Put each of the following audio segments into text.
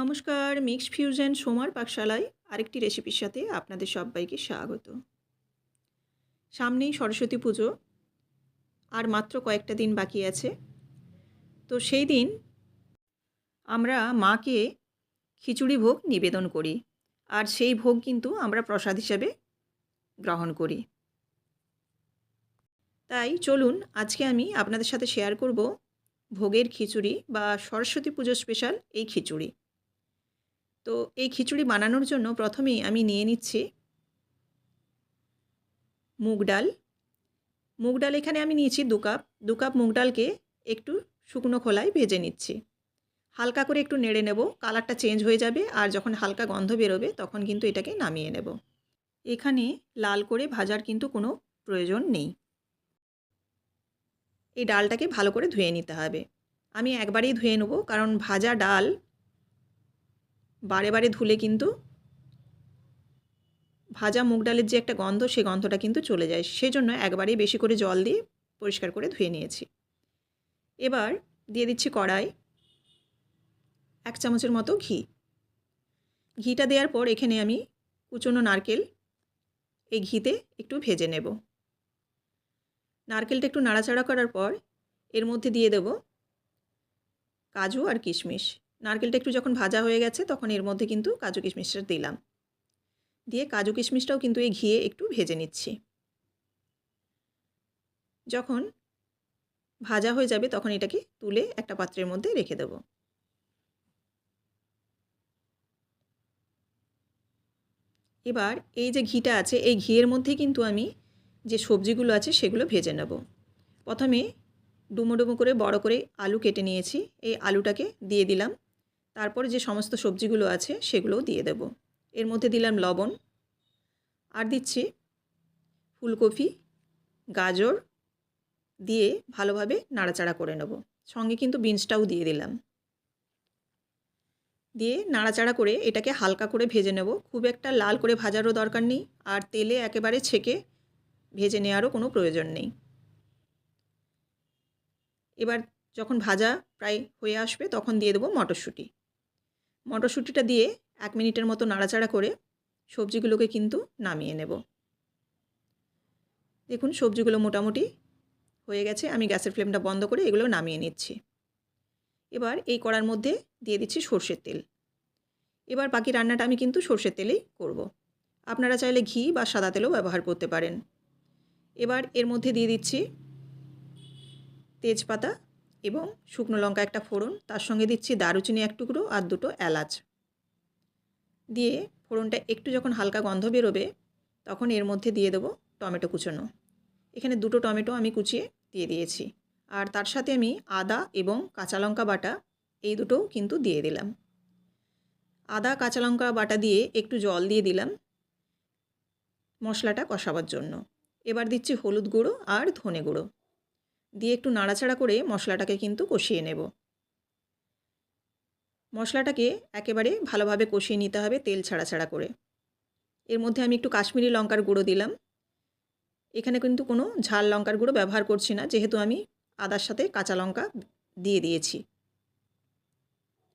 নমস্কার, mixed fusion সোমার পাকশালায় আরেকটি রেসিপির সাথে আপনাদের সবাইকে স্বাগত। সামনেই সরস্বতী পুজো, আর মাত্র কয়েকটা দিন বাকি আছে। তো সেই দিন আমরা মাকে খিচুড়ি ভোগ নিবেদন করি, আর সেই ভোগ কিন্তু আমরা প্রসাদ হিসেবে গ্রহণ করি। তাই চলুন আজকে আমি আপনাদের সাথে শেয়ার করব ভোগের খিচুড়ি বা সরস্বতী পুজো স্পেশাল এই খিচুড়ি। তো এই খিচুড়ি বানানোর জন্য প্রথমেই আমি নিয়ে নিচ্ছি মুগ ডাল। মুগ ডাল এখানে আমি নিয়েছি 2 কাপ। 2 কাপ মুগ ডালকে একটু শুকনো খোলায় ভেজে নিচ্ছি। হালকা করে একটু নেড়ে নেব, কালারটা চেঞ্জ হয়ে যাবে, আর যখন হালকা গন্ধ বেরোবে তখন কিন্তু এটাকে নামিয়ে নেব। এখানে লাল করে ভাজার কিন্তু কোনো প্রয়োজন নেই। এই ডালটাকে ভালো করে ধুয়ে নিতে হবে। আমি একবারেই ধুয়ে নেব, কারণ ভাজা ডাল বারে বারে ধুলে কিন্তু ভাজা মুগ ডালের যে একটা গন্ধ, সেই গন্ধটা কিন্তু চলে যায়। সেজন্য একবারেই বেশি করে জল দিয়ে পরিষ্কার করে ধুয়ে নিয়েছি। এবার দিয়ে দিচ্ছি কড়াই 1 চামচের মতো ঘি। ঘিটা দেওয়ার পর এখানে আমি কুচনো নারকেল এই ঘিতে একটু ভেজে নেব। নারকেলটা একটু নাড়াচাড়া করার পর এর মধ্যে দিয়ে দেব কাজু আর কিশমিশ। নারকেলটা একটু যখন ভাজা হয়ে গেছে তখন এর মধ্যে কিন্তু কাজু কিশমিশটা দিলাম। দিয়ে কাজু কিশমিশটাও কিন্তু এই ঘিয়ে একটু ভেজে নিচ্ছি। যখন ভাজা হয়ে যাবে তখন এটাকে তুলে একটা পাত্রের মধ্যে রেখে দেব। এবার এই যে ঘিটা আছে, এই ঘিয়ের মধ্যে কিন্তু আমি যে সবজিগুলো আছে সেগুলো ভেজে নেব। প্রথমে ডুমো ডুমো করে বড় করে আলু কেটে নিয়েছি, এই আলুটাকে দিয়ে দিলাম। তারপর যে সমস্ত সবজিগুলো আছে সেগুলোও দিয়ে দেব। এর মধ্যে দিলাম লবণ, আর দিচ্ছি ফুলকপি, গাজর দিয়ে ভালোভাবে নাড়াচাড়া করে নেব। সঙ্গে কিন্তু বিনসটাও দিয়ে দিলাম। দিয়ে নাড়াচাড়া করে এটাকে হালকা করে ভেজে নেব। খুব একটা লাল করে ভাজারও দরকার নেই, আর তেলে একেবারে ছেঁকে ভেজে নেওয়ারও কোনো প্রয়োজন নেই। এবার যখন ভাজা প্রায় হয়ে আসবে তখন দিয়ে দেবো মটরশুঁটি। মটরশুঁটিটা দিয়ে 1 মিনিটের মতো নাড়াচাড়া করে সবজিগুলোকে কিন্তু নামিয়ে নেব। দেখুন সবজিগুলো মোটামুটি হয়ে গেছে। আমি গ্যাসের ফ্লেমটা বন্ধ করে এগুলো নামিয়ে নিচ্ছি। এবার এই কড়ার মধ্যে দিয়ে দিচ্ছি সরষের তেল। এবার বাকি রান্নাটা আমি কিন্তু সরষের তেলেই করব। আপনারা চাইলে ঘি বা সাদা তেলও ব্যবহার করতে পারেন। এবার এর মধ্যে দিয়ে দিচ্ছি তেজপাতা এবং শুকনো লঙ্কা একটা ফোড়ন, তার সঙ্গে দিচ্ছি দারুচিনি 1 টুকরো আর 2টো এলাচ। দিয়ে ফোড়নটা একটু যখন হালকা গন্ধ বেরোবে তখন এর মধ্যে দিয়ে দেবো টমেটো কুচোনো। এখানে 2টো টমেটো আমি কুচিয়ে দিয়ে দিয়েছি, আর তার সাথে আমি আদা এবং কাঁচা লঙ্কা বাটা এই দুটোও কিন্তু দিয়ে দিলাম। আদা কাঁচা লঙ্কা বাটা দিয়ে একটু জল দিয়ে দিলাম মশলাটা কষাবার জন্য। এবার দিচ্ছি হলুদ গুঁড়ো আর ধনে গুঁড়ো দিয়ে একটু নাড়াচাড়া করে মশলাটাকে কিন্তু কষিয়ে নেব। মশলাটাকে একেবারে ভালোভাবে কষিয়ে নিতে হবে তেল ছাড়া ছাড়া করে। এর মধ্যে আমি একটু কাশ্মীরি লঙ্কার গুঁড়ো দিলাম। এখানে কিন্তু কোনো ঝাল লঙ্কার গুঁড়ো ব্যবহার করছি না, যেহেতু আমি আদার সাথে কাঁচা লঙ্কা দিয়ে দিয়েছি।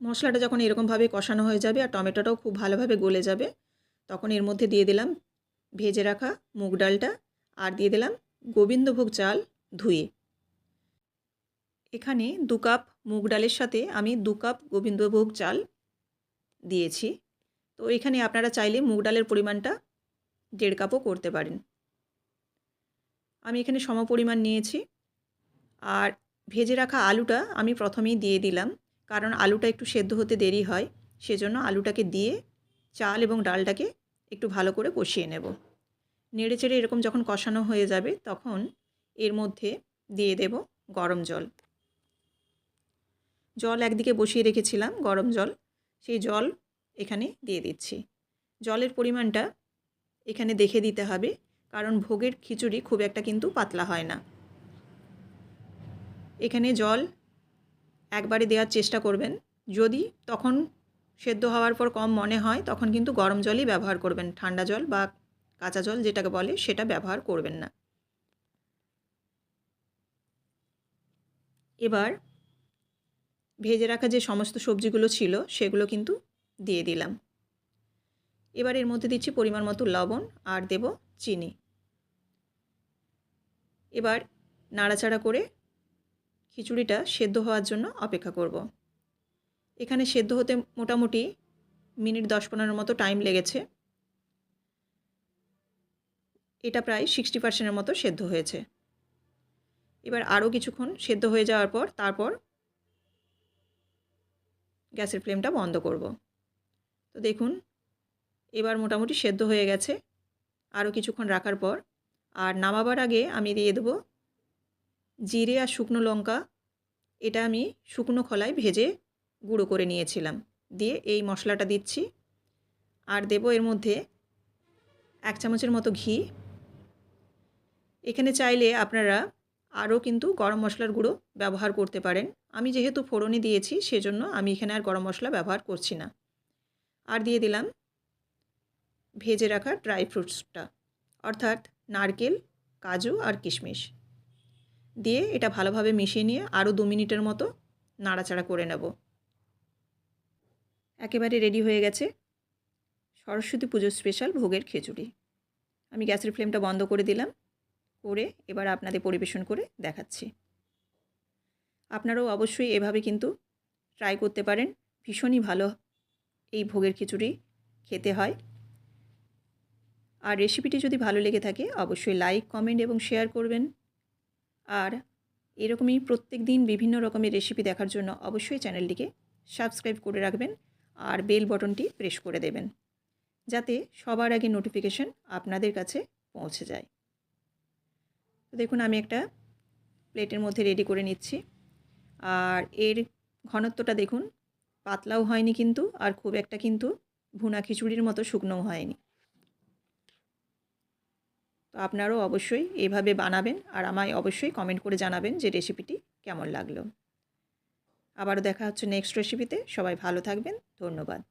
মশলাটা যখন এরকমভাবে কষানো হয়ে যাবে আর টমেটোটাও খুব ভালোভাবে গলে যাবে তখন এর মধ্যে দিয়ে দিলাম ভেজে রাখা মুগ ডালটা, আর দিয়ে দিলাম গোবিন্দভোগ চাল ধুয়ে। এখানে 2 কাপ মুগ ডালের সাথে আমি 2 কাপ গোবিন্দভোগ চাল দিয়েছি। তো এখানে আপনারা চাইলে মুগ ডালের পরিমাণটা 1.5 কাপও করতে পারেন। আমি এখানে সমপরিমাণ নিয়েছি। আর ভেজে রাখা আলুটা আমি প্রথমেই দিয়ে দিলাম, কারণ আলুটা একটু সেদ্ধ হতে দেরি হয়। সেজন্য আলুটাকে দিয়ে চাল এবং ডালটাকে একটু ভালো করে কষিয়ে নেব। নেড়েচেড়ে এরকম যখন কষানো হয়ে যাবে তখন এর মধ্যে দিয়ে দেব গরম জল। জল একদিকে বসিয়ে রেখেছিলাম গরম জল, সেই জল এখানে দিয়ে দিচ্ছি। জলের পরিমাণটা এখানে দেখে দিতে হবে, কারণ ভোগের খিচুড়ি খুব একটা কিন্তু পাতলা হয় না। এখানে জল একবারে দেওয়ার চেষ্টা করবেন। যদি তখন সেদ্ধ হওয়ার পর কম মনে হয় তখন কিন্তু গরম জলই ব্যবহার করবেন। ঠান্ডা জল বা কাঁচা জল যেটাকে বলে সেটা ব্যবহার করবেন না। এবার ভেজে রাখা যে সমস্ত সবজিগুলো ছিল সেগুলো কিন্তু দিয়ে দিলাম। এবার এর মধ্যে দিচ্ছি পরিমাণ মতো লবণ আর দেব চিনি। এবার নাড়াচাড়া করে খিচুড়িটা সেদ্ধ হওয়ার জন্য অপেক্ষা করব। এখানে সেদ্ধ হতে মোটামুটি মিনিট 10-15 মতো টাইম লেগেছে। এটা প্রায় 60% মতো সেদ্ধ হয়েছে। এবার আরও কিছুক্ষণ সেদ্ধ হয়ে যাওয়ার পর তারপর গ্যাসের ফ্লেমটা বন্ধ করব। তো দেখুন এবার মোটামুটি সেদ্ধ হয়ে গেছে। আরও কিছুক্ষণ রাখার পর আর নামাবার আগে আমি দিয়ে দেবো জিরে আর শুকনো লঙ্কা। এটা আমি শুকনো খোলায় ভেজে গুঁড়ো করে নিয়েছিলাম। দিয়ে এই মশলাটা দিচ্ছি আর দেব এর মধ্যে 1 চামচের মতো ঘি। এখানে চাইলে আপনারা আরও কিন্তু গরম মশলার গুঁড়ো ব্যবহার করতে পারেন। আমি যেহেতু ফোড়নে দিয়েছি সেজন্য আমি এখানে আর গরম মশলা ব্যবহার করছি না। আর দিয়ে দিলাম ভেজে রাখা ড্রাই ফ্রুটসটা, অর্থাৎ নারকেল, কাজু আর কিশমিশ। দিয়ে এটা ভালোভাবে মিশিয়ে নিয়ে আরও 2 মিনিটের মতো নাড়াচাড়া করে নেব। একেবারে রেডি হয়ে গেছে সরস্বতী পুজোর স্পেশাল ভোগের খিচুড়ি। আমি গ্যাসের ফ্লেমটা বন্ধ করে দিলাম, করে এবার আপনাদের পরিবেশন করে দেখাচ্ছি। আপনারাও অবশ্যই এভাবে কিন্তু ট্রাই করতে পারেন। ভীষণই ভালো এই ভোগের খিচুড়ি খেতে হয়। আর রেসিপিটি যদি ভালো লেগে থাকে অবশ্যই লাইক, কমেন্ট এবং শেয়ার করবেন। আর এরকমই প্রত্যেক দিন বিভিন্ন রকমের রেসিপি দেখার জন্য অবশ্যই চ্যানেলটিকে সাবস্ক্রাইব করে রাখবেন আর বেল বটনটি প্রেস করে দেবেন, যাতে সবার আগে নোটিফিকেশন আপনাদের কাছে পৌঁছে যায়। তো দেখুন আমি একটা প্লেটের মধ্যে রেডি করে নিচ্ছি। আর এর ঘনত্বটা দেখুন, পাতলাও হয়নি কিন্তু আর খুব একটা কিন্তু ভুনা খিচুড়ির মতো শুকনোও হয়নি। তো আপনারাও অবশ্যই এভাবে বানাবেন আর আমায় অবশ্যই কমেন্ট করে জানাবেন যে রেসিপিটি কেমন লাগলো। আবারও দেখা হচ্ছে নেক্সট রেসিপিতে। সবাই ভালো থাকবেন। ধন্যবাদ।